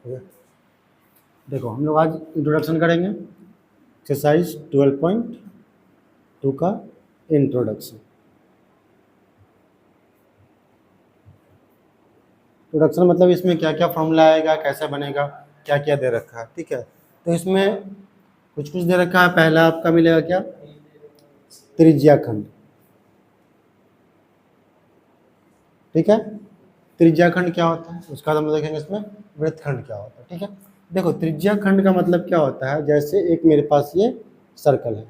ठीक है, देखो हम लोग आज इंट्रोडक्शन करेंगे एक्सरसाइज 12.2 का इंट्रोडक्शन। इंट्रोडक्शन मतलब इसमें क्या क्या फॉर्मूला आएगा, कैसे बनेगा, क्या क्या दे रखा है। ठीक है, तो इसमें कुछ कुछ दे रखा है। पहला आपका मिलेगा क्या, त्रिज्याखंड। ठीक है, त्रिज्याखंड क्या होता है उसका हम देखेंगे। इसमें वृत्तखंड क्या होता है। ठीक है, देखो त्रिज्याखंड का मतलब क्या होता है, जैसे एक मेरे पास ये सर्कल है।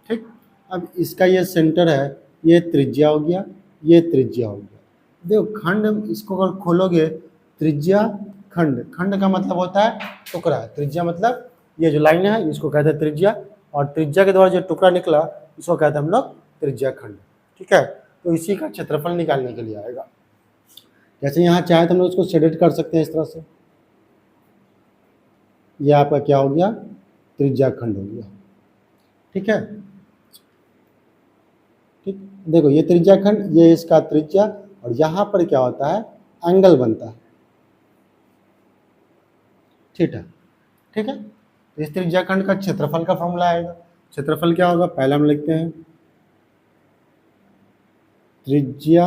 ठीक, अब इसका ये सेंटर है, ये त्रिज्या हो गया, ये त्रिज्या हो गया। देखो खंड, इसको अगर खोलोगे, त्रिज्या खंड, खंड का मतलब होता है टुकड़ा। त्रिज्या मतलब ये जो लाइन है इसको कहते हैं त्रिज्या, और त्रिज्या के द्वारा जो टुकड़ा निकला इसको कहते हैं हम लोग त्रिज्या खंड। ठीक है, तो इसी का क्षेत्रफल निकालने के लिए आएगा। जैसे यहाँ चाहे तो हम लोग इसको शेडेड कर सकते हैं इस तरह से। यह आपका क्या हो गया, त्रिज्याखंड हो गया। ठीक है, ठीक, देखो ये त्रिज्याखंड, ये इसका त्रिज्या, और यहाँ पर क्या होता है, एंगल बनता है थीटा। ठीक है, तो इस त्रिज्याखंड का क्षेत्रफल का फॉर्मूला आएगा। क्षेत्रफल क्या होगा, पहले हम लिखते हैं त्रिज्या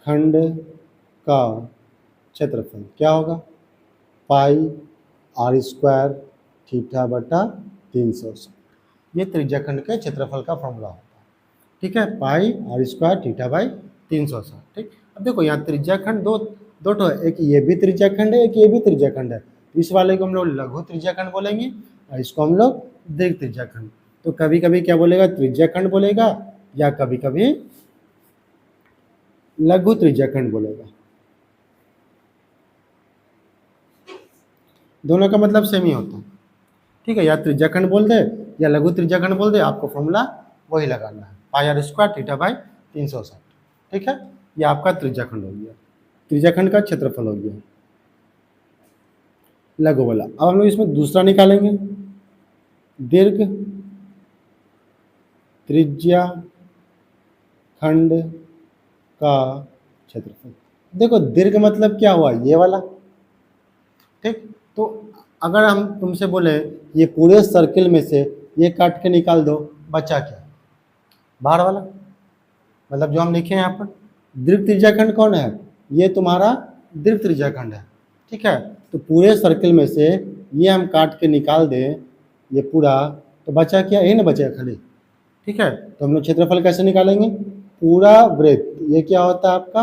खंड का क्षेत्रफल क्या होगा, पाई आर स्क्वायर थीटा बटा 360। ये त्रिज्याखंड के क्षेत्रफल का फॉर्मूला होता है। ठीक है, pi R square theta by 360। ठीक, अब देखो यहाँ त्रिज्याखंड दो दो ठो है, एक ये भी त्रिज्याखंड है, एक ये भी त्रिज्याखंड है। इस वाले को हम लोग लघु त्रिज्याखंड बोलेंगे और इसको हम लोग दीर्घ त्रिज्याखंड। तो कभी कभी क्या बोलेगा, त्रिज्याखंड बोलेगा, या कभी कभी लघु त्रिज्याखंड बोलेगा। दोनों का मतलब सेम ही होता है। ठीक है, या त्रिज्याखंड बोल दे या लघु त्रिज्याखंड बोल दे, आपको फॉर्मूला वही लगाना है, pi R square theta by 360। ठीक है, ये आपका त्रिज्याखंड हो गया, त्रिज्याखंड का क्षेत्रफल हो गया लघु वाला। अब हम लोग इसमें दूसरा निकालेंगे, दीर्घ त्रिज्याखंड का क्षेत्रफल। देखो दीर्घ मतलब क्या हुआ, ये वाला। ठीक, तो अगर हम तुमसे बोले ये पूरे सर्किल में से ये काट के निकाल दो, बचा क्या, बाहर वाला, मतलब जो हम लिखे हैं यहाँ पर दीर्घ त्रिज्याखंड कौन है, ये तुम्हारा दीर्घ त्रिज्याखंड है। ठीक है, तो पूरे सर्किल में से ये हम काट के निकाल दें ये पूरा, तो बचा क्या, यही ना बचेगा खाली। ठीक है, तो हम लोग क्षेत्रफल कैसे निकालेंगे, पूरा वृत्त, ये क्या होता है आपका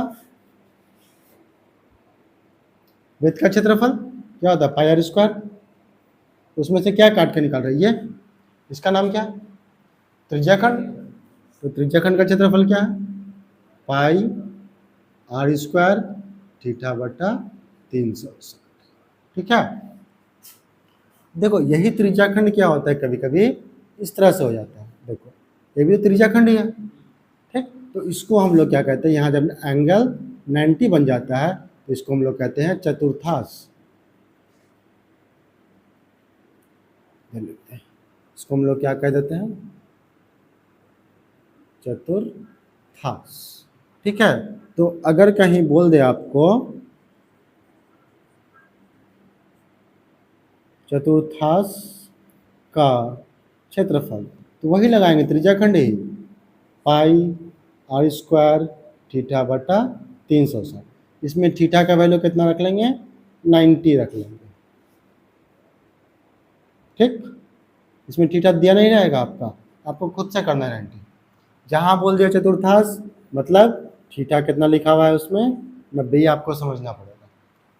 वृत्त का क्षेत्रफल क्या होता है, पाई आर स्क्वायर। उसमें से क्या काट के निकाल रही है, इसका नाम क्या, त्रिज्याखंड। तो त्रिज्याखंड का क्षेत्रफल क्या है, पाई आर स्क्वायर थीटा बटा 360। ठीक है, देखो यही त्रिज्याखंड क्या होता है, कभी कभी इस तरह से हो जाता है। देखो ये भी त्रिज्याखंड ही है। ठीक, तो इसको हम लोग क्या कहते हैं, यहाँ जब एंगल 90 बन जाता है तो इसको हम लोग कहते हैं चतुर्थांश। इसको हम लोग क्या कह देते हैं, चतुर्थांश। ठीक है, तो अगर कहीं बोल दे आपको चतुर्थांश का क्षेत्रफल, तो वही लगाएंगे त्रिज्याखंड ही, पाई आर स्क्वायर थीटा बटा 360। इसमें थीटा का वैल्यू कितना रख लेंगे, 90 रख लेंगे। ठीक, इसमें थीटा दिया नहीं रहेगा आपका, आपको खुद से करना है 90। जहाँ बोल दिया चतुर्थांश मतलब थीटा कितना लिखा हुआ है उसमें 90 आपको समझना पड़ेगा।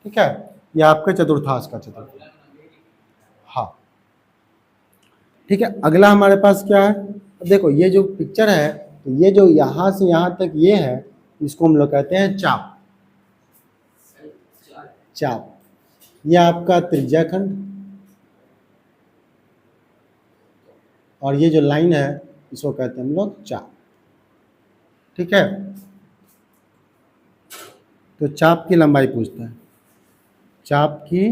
ठीक है, यह आपके चतुर्थांश का क्षेत्रफल। हाँ, ठीक है, अगला हमारे पास क्या है, देखो ये जो पिक्चर है, तो ये जो यहाँ से यहाँ तक ये है, इसको हम लोग कहते हैं चाप। चाप, ये आपका त्रिज्याखंड, और ये जो लाइन है इसको कहते हैं हम लोग चाप। ठीक है, तो चाप की लंबाई पूछता है, चाप की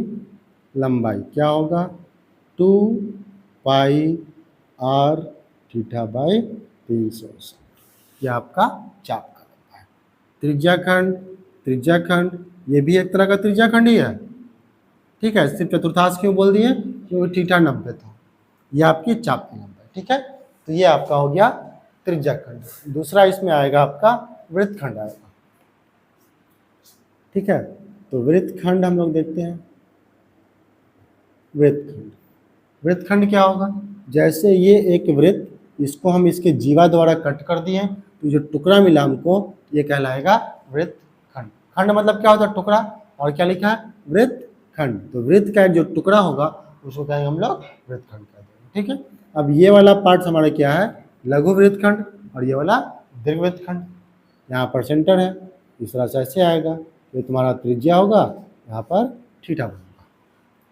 लंबाई क्या होगा, 2 पाई आर थीटा बाई 360। यह आपका चाप का लंबाई है। त्रिज्याखंड, त्रिज्याखंड ये भी एक तरह का त्रिज्याखंड ही है। ठीक है, सिर्फ चतुर्थांश क्यों बोल दिए, क्योंकि थीटा 90 था, ये आपकी चाप की लंबाई। ठीक है, तो ये आपका हो गया त्रिज्याखंड। दूसरा इसमें आएगा आपका वृत्तखंड आएगा। ठीक है, तो वृत्तखंड हम लोग देखते हैं। वृत्तखंड, वृत्तखंड क्या होगा, जैसे ये एक वृत्त, इसको हम इसके जीवा द्वारा कट कर दिए, तो जो टुकड़ा मिला हमको ये कहलाएगा वृत्तखंड। खंड मतलब क्या होता है, टुकड़ा, और क्या लिखा है, वृत्तखंड। तो वृत्त का जो टुकड़ा होगा उसको कहेंगे हम लोग वृत्तखंड कह देंगे। ठीक है, अब ये वाला पार्ट हमारा क्या है, लघु वृत्तखंड, और ये वाला दीर्घ वृत्तखंड। यहाँ पर सेंटर है, इस तरह से ऐसे आएगा, ये तुम्हारा त्रिज्या होगा, यहाँ पर थीटा बनेगा।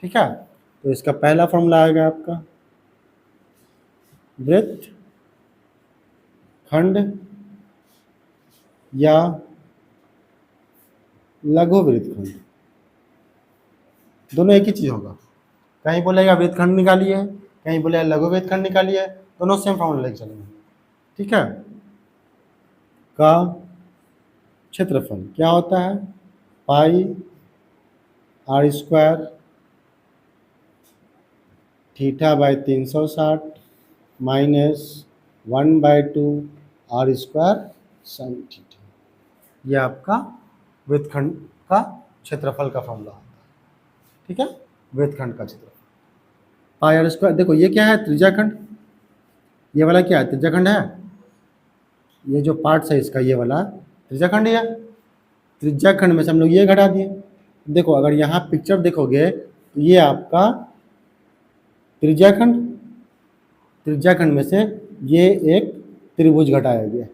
ठीक है, तो इसका पहला फॉर्मूला आएगा आपका वृत्त खंड या लघु वृत्तखंड, दोनों एक ही चीज होगा। कहीं बोलेगा वृत्तखंड निकालिए, कहीं बोलेगा लघु वृत्तखंड निकालिए, दोनों सेम फॉर्मूला लेके चलेंगे। ठीक है, का क्षेत्रफल क्या होता है, pi R square theta by 360 minus 1/2 R square sine theta. यह आपका वृत्तखंड का क्षेत्रफल का फॉर्मूला होता है। ठीक है, वृत्तखंड का क्षेत्रफल पाई आर स्क्वायर। देखो ये क्या है, त्रिज्याखंड, ये वाला क्या है, त्रिज्याखंड है, ये जो पार्ट्स है इसका, ये वाला त्रिज्याखंड है। त्रिज्याखंड में से हम लोग ये घटा दिए। देखो अगर यहाँ पिक्चर देखोगे तो ये आपका त्रिज्याखंड, त्रिज्याखंड में से ये एक त्रिभुज घटाया गया।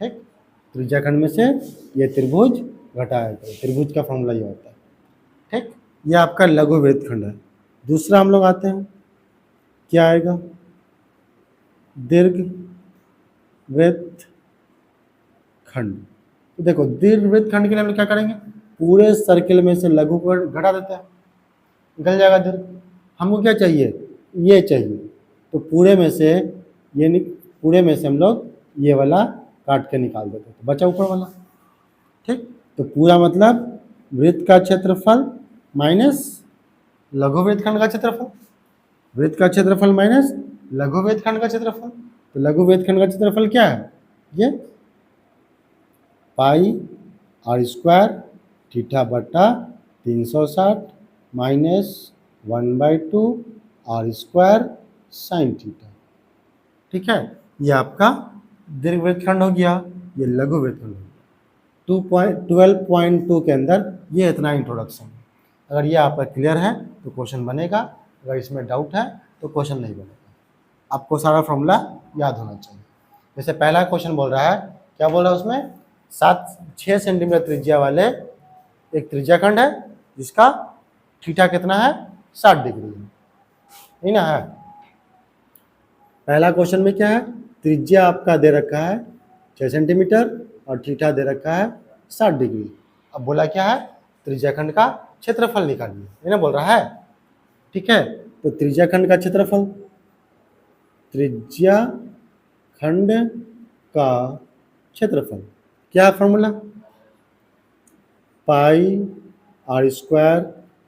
ठीक, त्रिज्याखंड में से ये त्रिभुज घटाया गया, त्रिभुज का फॉर्मूला ये होता है। ठीक, ये आपका लघु वृत्तखंड है। दूसरा हम लोग आते हैं, क्या आएगा, दीर्घ वृत्तखंड। तो देखो दीर्घ वृत्तखंड के लिए हम लोग क्या करेंगे, पूरे सर्किल में से लघु को घटा देते हैं, निकल जाएगा दीर्घ। हमको क्या चाहिए, ये चाहिए, तो पूरे में से ये पूरे में से हम लोग ये वाला काट के निकाल देते हैं, तो बचा ऊपर वाला। ठीक, तो पूरा मतलब वृत्त का क्षेत्रफल माइनस लघु वृत्तखंड का क्षेत्रफल, वृत्त का क्षेत्रफल माइनस लघु वृत्तखंड का क्षेत्रफल। तो लघु वृत्तखंड का क्षेत्रफल क्या है, ये पाई आर स्क्वायर थीटा बट्टा 360 minus 1/2 R square sine theta. ठीक है, ये आपका दीर्घ वृत्तखंड हो गया, ये लघु वृत्तखंड हो गया। 12.2 के अंदर ये इतना इंट्रोडक्शन है। अगर ये आपका क्लियर है तो क्वेश्चन बनेगा, अगर इसमें डाउट है तो क्वेश्चन नहीं बनेगा। आपको सारा फॉर्मूला याद होना चाहिए। जैसे पहला क्वेश्चन बोल रहा है, क्या बोल रहा है उसमें, 6 सेंटीमीटर त्रिज्या वाले एक त्रिज्याखंड है जिसका थीटा कितना है, 60 डिग्री है, नहीं ना है। पहला क्वेश्चन में क्या है, त्रिज्या आपका दे रखा है 6 सेंटीमीटर और थीटा दे रखा है 60 डिग्री। अब बोला क्या है, त्रिज्याखंड का क्षेत्रफल निकालिए, ये ना बोल रहा है। ठीक है, तो त्रिज्याखंड का क्षेत्रफल, त्रिज्याखंड का क्षेत्रफल क्या है formula, pi R square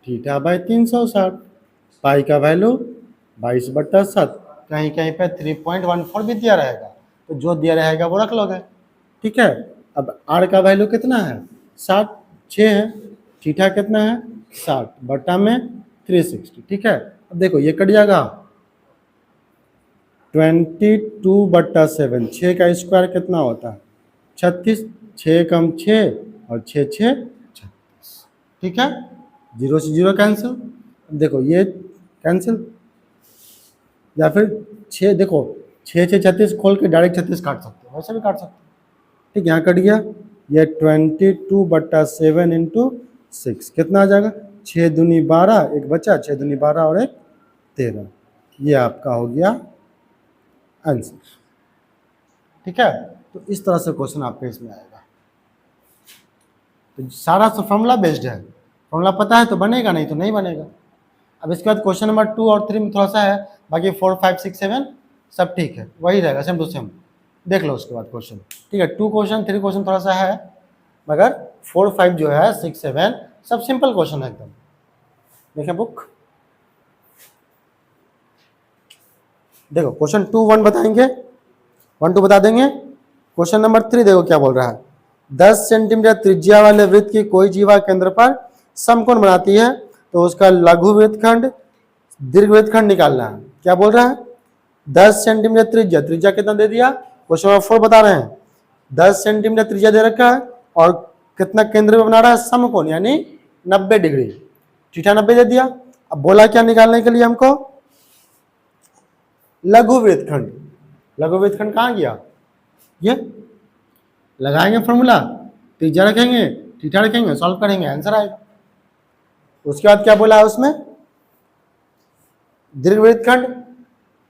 theta by 360। Pi का वैल्यू 22/7, कहीं कहीं पे 3.14 भी दिया रहेगा, तो जो दिया रहेगा वो रख लोगे। ठीक है, अब आर का वैल्यू कितना है, 60, 6 है, थीटा कितना है 60 बट्टा में 360। ठीक है, अब देखो ये कट जाएगा, 22/7, 6 का स्क्वायर कितना होता है 36, 6 कम 6 और 6 6 36। ठीक है, 0 से 0 कैंसिल, देखो ये कैंसिल, या फिर 6, देखो 6 6 36 खोल के डायरेक्ट 36 काट सकते हो, वैसे भी काट सकते हो। ठीक, यहाँ कट गया, ये 22/7 इंटू 6 कितना आ जाएगा, 6 दूनी 12, एक बचा, 6 दूनी 12 और एक 13, ये आपका हो गया आंसर। ठीक है, तो इस तरह से क्वेश्चन आपके इसमें आएगा। तो सारा फॉर्मूला बेस्ड है, फॉर्मूला पता है तो बनेगा, नहीं तो नहीं बनेगा। अब इसके बाद क्वेश्चन नंबर 2 और 3 में थोड़ा सा है, बाकी 4 5 6 7 सब ठीक है, वही रहेगा सेम टू सेम, देख लो उसके बाद क्वेश्चन। ठीक है, 2 क्वेश्चन 3 क्वेश्चन थोड़ा सा है, मगर 4 5 जो है 6 7 सब सिंपल क्वेश्चन है एकदम। देखें बुक, देखो क्वेश्चन 2-1 बताएंगे, 1-2 बता देंगे। क्वेश्चन नंबर 3 देखो क्या बोल रहा है, 10 सेंटीमीटर त्रिज्या वाले वृत्त की कोई जीवा केंद्र पर समकोण बनाती है, तो उसका लघु वृत्तखंड दीर्घ वृत्तखंड निकालना है। क्या बोल रहा है, 10 सेंटीमीटर त्रिज्या, त्रिज्या कितना दे दिया, क्वेश्चन नंबर 4 बता रहे हैं, 10 सेंटीमीटर त्रिज्या दे रखा है और कितना केंद्र में बना रहा है, समकोण यानी 90 डिग्री, थीटा 90 दे दिया। अब बोला क्या निकालने के लिए हमको, लघु वृत्तखंड। लघु वृत्तखंड कहाँ गया, ये लगाएंगे फॉर्मूला, त्रिज्या रखेंगे, थीटा रखेंगे, सॉल्व करेंगे, आंसर आएगा। उसके बाद क्या बोला है उसमें, दीर्घ वृत्तखंड,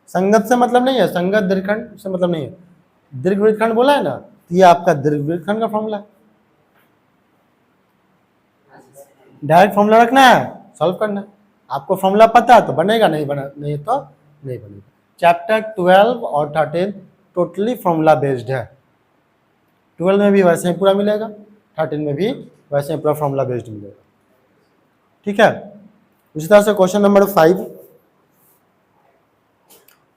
संगत से मतलब नहीं है, संगत दीर्घखंड से मतलब नहीं है, दीर्घ वृत्तखंड बोला है ना, तो ये आपका दीर्घ वृत्तखंड का फॉर्मूला है। डायरेक्ट फॉर्मूला रखना है, सॉल्व करना है। आपको फॉर्मूला पता है तो बनेगा, नहीं बना नहीं तो नहीं बनेगा। चैप्टर 12 और 13 टोटली फॉर्मूला बेस्ड है। 12 में भी वैसे ही पूरा मिलेगा, 13 में भी वैसे ही पूरा फॉर्मूला बेस्ड मिलेगा, ठीक है। उसी तरह से क्वेश्चन नंबर 5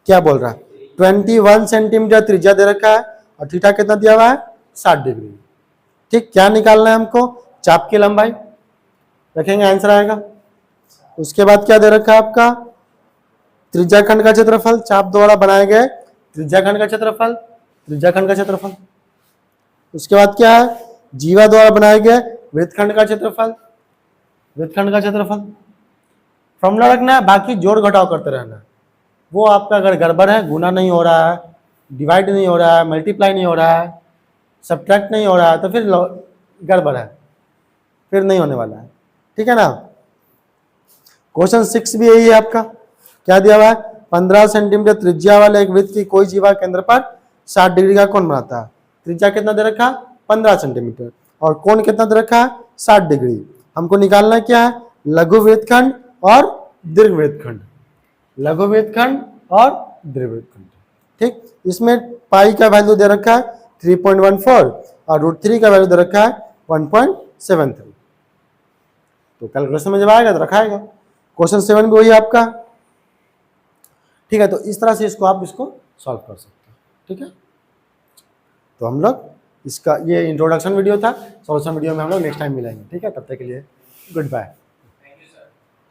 क्या बोल रहा है, 21 सेंटीमीटर त्रिज्या दे रखा है और थीटा कितना दिया हुआ है, 60 डिग्री। ठीक, क्या निकालना है हमको, चाप की लंबाई रखेंगे, आंसर आएगा। उसके बाद क्या दे रखा है आपका, त्रिज्याखंड का क्षेत्रफल, चाप द्वारा बनाए गए त्रिज्याखंड का क्षेत्रफल, त्रिज्याखंड का क्षेत्रफल। उसके बाद क्या है, जीवा द्वारा बनाए गए वृत्तखंड का क्षेत्रफल, वृत्तखंड का क्षेत्रफल। फॉर्मूला रखना है, बाकी जोड़ घटाव करते रहना है। वो आपका अगर गड़बड़ है, गुना नहीं हो रहा है, डिवाइड नहीं हो रहा है, मल्टीप्लाई नहीं हो रहा है, सब्ट्रैक्ट नहीं हो रहा है, तो फिर गड़बड़ है, फिर नहीं होने वाला है, ठीक है ना। क्वेश्चन 6 भी यही है आपका, क्या दिया हुआ है, 15 सेंटीमीटर त्रिज्या वाले एक वृत्त की कोई जीवा केंद्र पर 60 डिग्री का कोण बनाता है। त्रिज्या कितना दे रखा, 15 सेंटीमीटर, और कोण कितना दे रखा है, 60 डिग्री। हमको निकालना क्या है, लघु वृत्तखंड और दीर्घ वृत्तखंड, लघु वृत्तखंड और दीर्घ वृत्तखंड। ठीक, इसमें पाई का वैल्यू दे रखा है 3.14 और √3 का वैल्यू दे रखा है 1.73। तो कैलकुलेशन में जब आएगा तो रखाएगा। क्वेश्चन 7 भी वही आपका, ठीक है। तो इस तरह से इसको आप सॉल्व कर सकते हैं, ठीक है। तो हम लोग इसका ये इंट्रोडक्शन वीडियो था, सॉल्यूशन वीडियो में हम लोग नेक्स्ट टाइम मिलेंगे, ठीक है। तब तक के लिए गुड बाय।